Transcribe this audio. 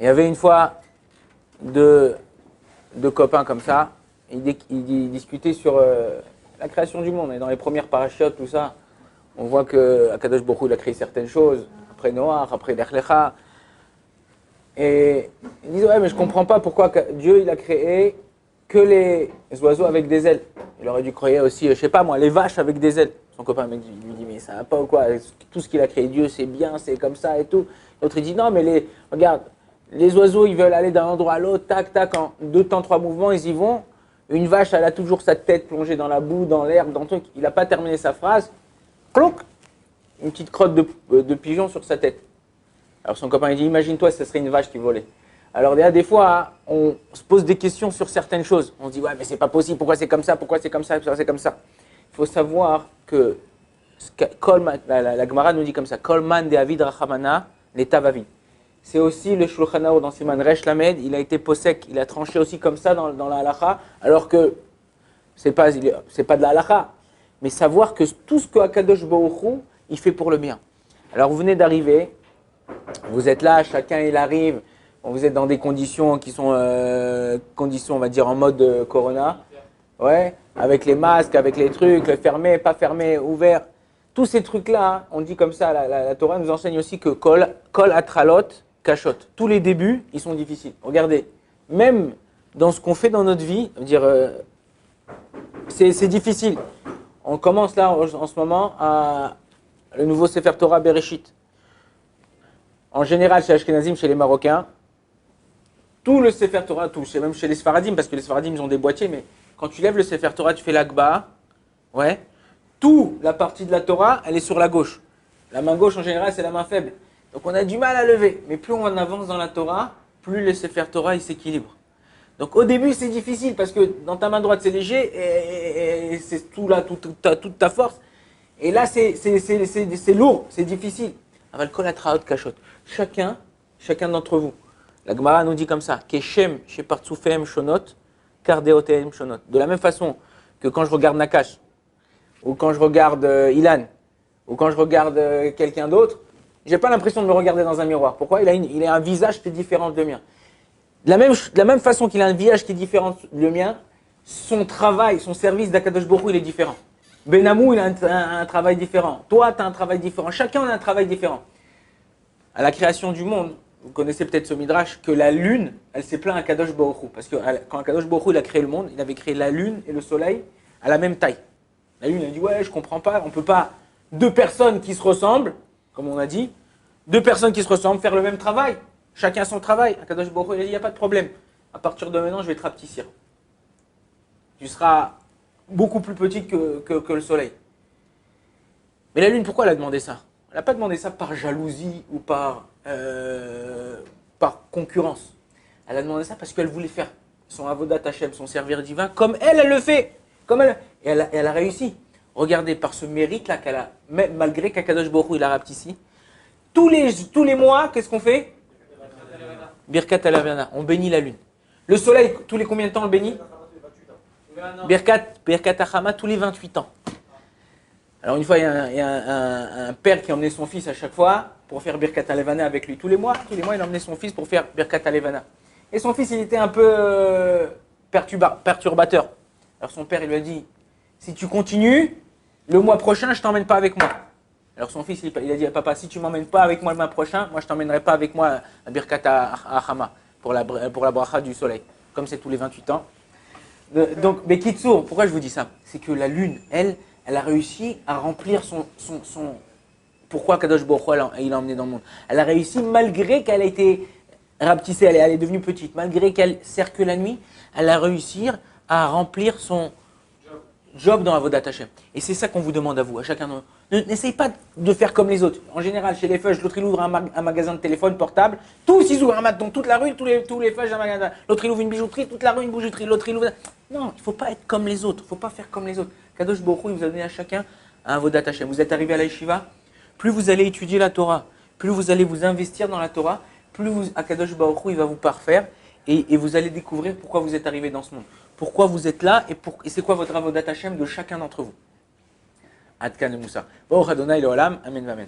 y avait une fois deux copains comme ça, ils discutaient sur la création du monde. Et dans les premières parachutes, tout ça, on voit que Akadosh Baruch Hu, il a créé certaines choses, après Noach, après Lech Lecha. Et ils disent, ouais, mais je comprends pas pourquoi Dieu il a créé que les oiseaux avec des ailes. Il aurait dû créer aussi, je sais pas moi, les vaches avec des ailes. Son copain lui dit, mais ça va pas ou quoi? Tout ce qu'il a créé, Dieu, c'est bien, c'est comme ça et tout. L'autre il dit, non, mais regarde, les oiseaux, ils veulent aller d'un endroit à l'autre, tac, tac, en 2 temps, 3 mouvements, ils y vont. Une vache, elle a toujours sa tête plongée dans la boue, dans l'herbe, dans le truc. Il n'a pas terminé sa phrase. Clouc, une petite crotte de pigeon sur sa tête. Alors son copain il dit, imagine-toi, ce serait une vache qui volait. Alors des fois, on se pose des questions sur certaines choses. On se dit, ouais, mais c'est pas possible, pourquoi c'est comme ça, pourquoi c'est comme ça, pourquoi c'est comme ça. Il faut savoir que la Gemara nous dit comme ça, Kolman de Avid Rachamana, l'état Vavid. C'est aussi le Shulchan Aruch dans Siman Resh Lamed, il a été posek, il a tranché aussi comme ça dans la halacha, alors que c'est pas de la halacha. Mais savoir que tout ce que Akadosh Baruch Hu, il fait pour le bien. Alors vous venez d'arriver, vous êtes là, chacun il arrive, vous êtes dans des conditions qui sont conditions, on va dire, en mode Corona, ouais, avec les masques, avec les trucs, fermé, pas fermé, ouvert. Tous ces trucs-là, on dit comme ça, la Torah nous enseigne aussi que kol atralot, kashot. Tous les débuts, ils sont difficiles. Regardez, même dans ce qu'on fait dans notre vie, dire, c'est difficile. On commence là en ce moment à le nouveau Sefer Torah Bereshit. En général, chez Ashkenazim, chez les Marocains, tout le Sefer Torah, même chez les Sfaradim, parce que les Sfaradim, ils ont des boîtiers, mais quand tu lèves le Sefer Torah, tu fais l'Akba, ouais, toute la partie de la Torah, elle est sur la gauche. La main gauche, en général, c'est la main faible. Donc on a du mal à lever. Mais plus on avance dans la Torah, plus le Sefer Torah, il s'équilibre. Donc au début, c'est difficile, parce que dans ta main droite, c'est léger, et c'est tout là, toute ta force. Et là, c'est lourd, c'est difficile. Aval kol atraot kashot. Chacun d'entre vous. La Gemara nous dit comme ça, Keshem shepartzufem shonot, kardeotem shonot. De la même façon que quand je regarde Nakash, ou quand je regarde Ilan, ou quand je regarde quelqu'un d'autre, j'ai pas l'impression de me regarder dans un miroir. Pourquoi? Il a un visage qui est différent de le mien. De la même façon qu'il a un visage qui est différent de le mien, son travail, son service d'Akadosh Baruch Hu, il est différent. Benamou, il a un travail différent. Toi, tu as un travail différent. Chacun a un travail différent. À la création du monde, vous connaissez peut-être ce midrash, que la lune, elle s'est plainte à Kadosh Baruch Hu. Parce que quand Kadosh Baruch Hu il a créé le monde, il avait créé la lune et le soleil à la même taille. La lune, elle dit, ouais, je comprends pas, on peut pas, 2 personnes qui se ressemblent, comme on a dit, 2 personnes qui se ressemblent, faire le même travail. Chacun son travail. Kadosh Baruch Hu, il a dit, il n'y a pas de problème. À partir de maintenant, je vais te rapetissir. Tu seras beaucoup plus petit que le soleil. Mais la lune, pourquoi elle a demandé ça? Elle n'a pas demandé ça par jalousie ou par concurrence. Elle a demandé ça parce qu'elle voulait faire son avodat Hashem, son servir divin, comme elle le fait. Et elle a réussi. Regardez, par ce mérite-là qu'elle a, malgré qu'Akadosh Baruch Hu il a rapetissé, tous les mois, qu'est-ce qu'on fait? Birkat Alavana, on bénit la lune. Le soleil, tous les combien de temps on le bénit? Birkat Achama, tous les 28 ans. Alors une fois, il y a un père qui emmenait son fils à chaque fois pour faire Birkat Alevana avec lui. Tous les mois, il emmenait son fils pour faire Birkat Alevana. Et son fils, il était un peu perturbateur. Alors son père, il lui a dit, si tu continues, le mois prochain, je ne t'emmène pas avec moi. Alors son fils, il a dit à papa, si tu ne m'emmènes pas avec moi le mois prochain, moi je ne t'emmènerai pas avec moi à Birkat Achama, pour la bracha du soleil. Comme c'est tous les 28 ans. Donc, mais Kitsour, pourquoi je vous dis ça? C'est que la lune, elle a réussi à remplir son pourquoi Kadosh Baruch Hu il l'a emmené dans le monde. Elle a réussi malgré qu'elle a été rapetissée, elle est devenue petite, malgré qu'elle sert que la nuit, elle a réussi à remplir son job dans Avodat Hashem. Et c'est ça qu'on vous demande à vous, à chacun de nous. N'essayez pas de faire comme les autres. En général, chez les feuilles, l'autre il ouvre un magasin de téléphone portable, tous ils ouvrent un magasin, donc toute la rue, tous les feuilles, un magasin. L'autre il ouvre une bijouterie, toute la rue une bijouterie, l'autre il ouvre... Non, il ne faut pas être comme les autres, il ne faut pas faire comme les autres. Kadosh Baruch Hu, il vous a donné à chacun un Avodat Hashem. Vous êtes arrivé à la yeshiva, plus vous allez étudier la Torah, plus vous allez vous investir dans la Torah, plus Kadosh Baruch Hu, il va vous parfaire et vous allez découvrir pourquoi vous êtes arrivé dans ce monde. Pourquoi vous êtes là et c'est quoi votre Avodat Hashem de chacun d'entre vous. Ad Kan Moussa. Baruch Adonai Leolam. Amen, amen.